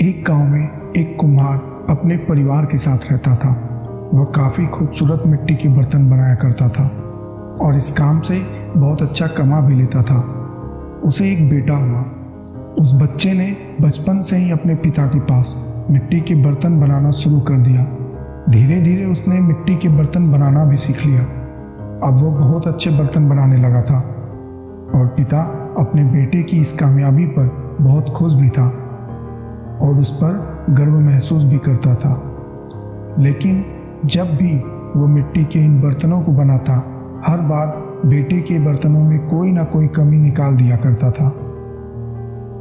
एक गांव में एक कुम्हार अपने परिवार के साथ रहता था। वह काफ़ी खूबसूरत मिट्टी के बर्तन बनाया करता था और इस काम से बहुत अच्छा कमा भी लेता था। उसे एक बेटा हुआ। उस बच्चे ने बचपन से ही अपने पिता के पास मिट्टी के बर्तन बनाना शुरू कर दिया। धीरे धीरे उसने मिट्टी के बर्तन बनाना भी सीख लिया। अब वो बहुत अच्छे बर्तन बनाने लगा था और पिता अपने बेटे की इस कामयाबी पर बहुत खुश भी था और उस पर गर्व महसूस भी करता था। लेकिन जब भी वो मिट्टी के इन बर्तनों को बनाता, हर बार बेटे के बर्तनों में कोई ना कोई कमी निकाल दिया करता था।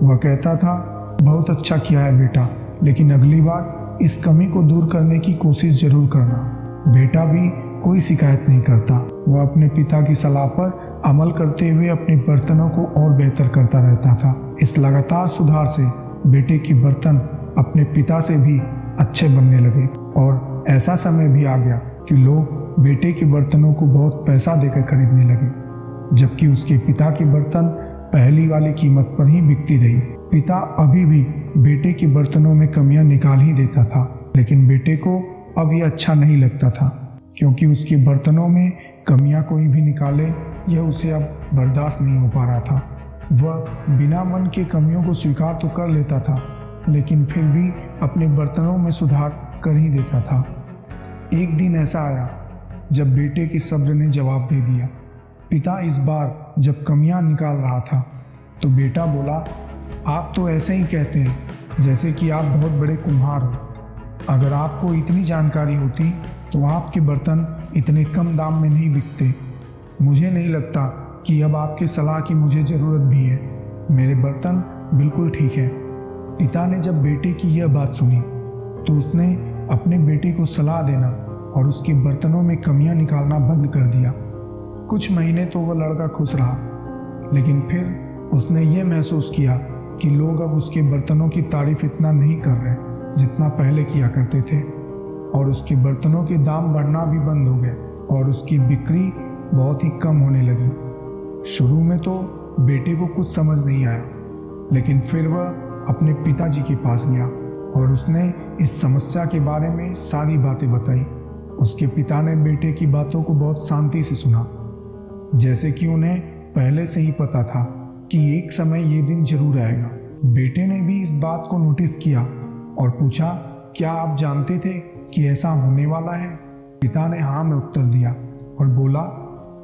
वह कहता था, बहुत अच्छा किया है बेटा, लेकिन अगली बार इस कमी को दूर करने की कोशिश जरूर करना। बेटा भी कोई शिकायत नहीं करता। वह अपने पिता की सलाह पर अमल करते हुए अपने बर्तनों को और बेहतर करता रहता था। इस लगातार सुधार से बेटे के बर्तन अपने पिता से भी अच्छे बनने लगे और ऐसा समय भी आ गया कि लोग बेटे के बर्तनों को बहुत पैसा देकर खरीदने लगे, जबकि उसके पिता के बर्तन पहली वाली कीमत पर ही बिकती रही। पिता अभी भी बेटे के बर्तनों में कमियां निकाल ही देता था, लेकिन बेटे को अब ये अच्छा नहीं लगता था, क्योंकि उसके बर्तनों में कमियां कोई भी निकाले यह उसे अब बर्दाश्त नहीं हो पा रहा था। वह बिना मन के कमियों को स्वीकार तो कर लेता था, लेकिन फिर भी अपने बर्तनों में सुधार कर ही देता था। एक दिन ऐसा आया जब बेटे के सब्र ने जवाब दे दिया। पिता इस बार जब कमियां निकाल रहा था तो बेटा बोला, आप तो ऐसे ही कहते हैं जैसे कि आप बहुत बड़े कुम्हार हो। अगर आपको इतनी जानकारी होती तो आपके बर्तन इतने कम दाम में नहीं बिकते। मुझे नहीं लगता कि अब आपके सलाह की मुझे ज़रूरत भी है। मेरे बर्तन बिल्कुल ठीक है। पिता ने जब बेटे की यह बात सुनी तो उसने अपने बेटे को सलाह देना और उसके बर्तनों में कमियां निकालना बंद कर दिया। कुछ महीने तो वह लड़का खुश रहा, लेकिन फिर उसने ये महसूस किया कि लोग अब उसके बर्तनों की तारीफ इतना नहीं कर रहे जितना पहले किया करते थे, और उसके बर्तनों के दाम बढ़ना भी बंद हो गए और उसकी बिक्री बहुत ही कम होने लगी। शुरू में तो बेटे को कुछ समझ नहीं आया, लेकिन फिर वह अपने पिताजी के पास गया और उसने इस समस्या के बारे में सारी बातें बताई। उसके पिता ने बेटे की बातों को बहुत शांति से सुना, जैसे कि उन्हें पहले से ही पता था कि एक समय ये दिन जरूर आएगा। बेटे ने भी इस बात को नोटिस किया और पूछा, क्या आप जानते थे कि ऐसा होने वाला है? पिता ने हाँ में उत्तर दिया और बोला,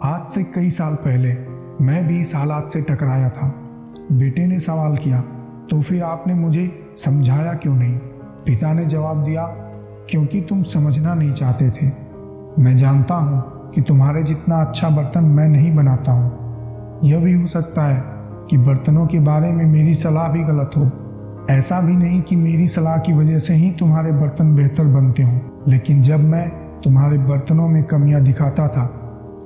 आज से कई साल पहले मैं भी इस हालात से टकराया था। बेटे ने सवाल किया, तो फिर आपने मुझे समझाया क्यों नहीं? पिता ने जवाब दिया, क्योंकि तुम समझना नहीं चाहते थे। मैं जानता हूँ कि तुम्हारे जितना अच्छा बर्तन मैं नहीं बनाता हूँ। यह भी हो सकता है कि बर्तनों के बारे में मेरी सलाह भी गलत हो। ऐसा भी नहीं कि मेरी सलाह की वजह से ही तुम्हारे बर्तन बेहतर बनते हों, लेकिन जब मैं तुम्हारे बर्तनों में कमियां दिखाता था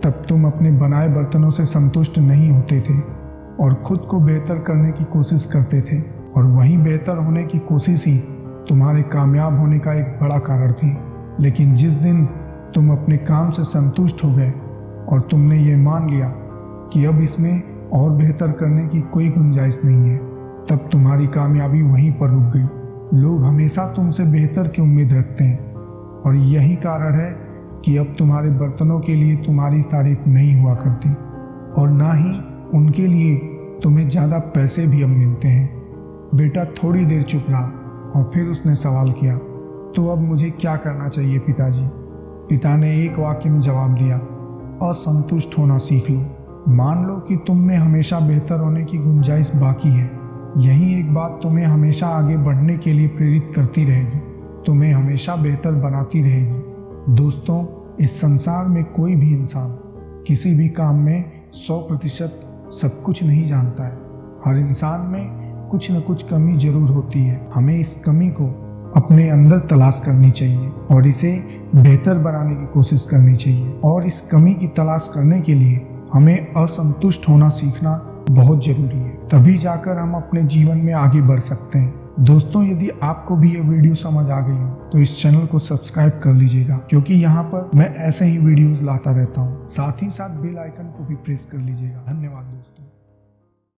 तब तुम अपने बनाए बर्तनों से संतुष्ट नहीं होते थे और खुद को बेहतर करने की कोशिश करते थे, और वहीं बेहतर होने की कोशिश ही तुम्हारे कामयाब होने का एक बड़ा कारण थी। लेकिन जिस दिन तुम अपने काम से संतुष्ट हो गए और तुमने ये मान लिया कि अब इसमें और बेहतर करने की कोई गुंजाइश नहीं है, तब तुम्हारी कामयाबी वहीं पर रुक गई। लोग हमेशा तुमसे बेहतर की उम्मीद रखते हैं और यही कारण है कि अब तुम्हारे बर्तनों के लिए तुम्हारी तारीफ नहीं हुआ करती और ना ही उनके लिए तुम्हें ज़्यादा पैसे भी अब मिलते हैं। बेटा थोड़ी देर चुप रहा और फिर उसने सवाल किया, तो अब मुझे क्या करना चाहिए पिताजी? पिता ने एक वाक्य में जवाब दिया, असंतुष्ट होना सीख लो। मान लो कि तुम में हमेशा बेहतर होने की गुंजाइश बाकी है। यही एक बात तुम्हें हमेशा आगे बढ़ने के लिए प्रेरित करती रहेगी, तुम्हें हमेशा बेहतर बनाती रहेगी। दोस्तों, इस संसार में कोई भी इंसान किसी भी काम में 100% सब कुछ नहीं जानता है। हर इंसान में कुछ न कुछ कमी जरूर होती है। हमें इस कमी को अपने अंदर तलाश करनी चाहिए और इसे बेहतर बनाने की कोशिश करनी चाहिए, और इस कमी की तलाश करने के लिए हमें असंतुष्ट होना सीखना बहुत जरूरी है। तभी जाकर हम अपने जीवन में आगे बढ़ सकते हैं। दोस्तों, यदि आपको भी ये वीडियो समझ आ गई हो तो इस चैनल को सब्सक्राइब कर लीजिएगा, क्योंकि यहाँ पर मैं ऐसे ही वीडियोस लाता रहता हूँ। साथ ही साथ बेल आइकन को भी प्रेस कर लीजिएगा। धन्यवाद दोस्तों।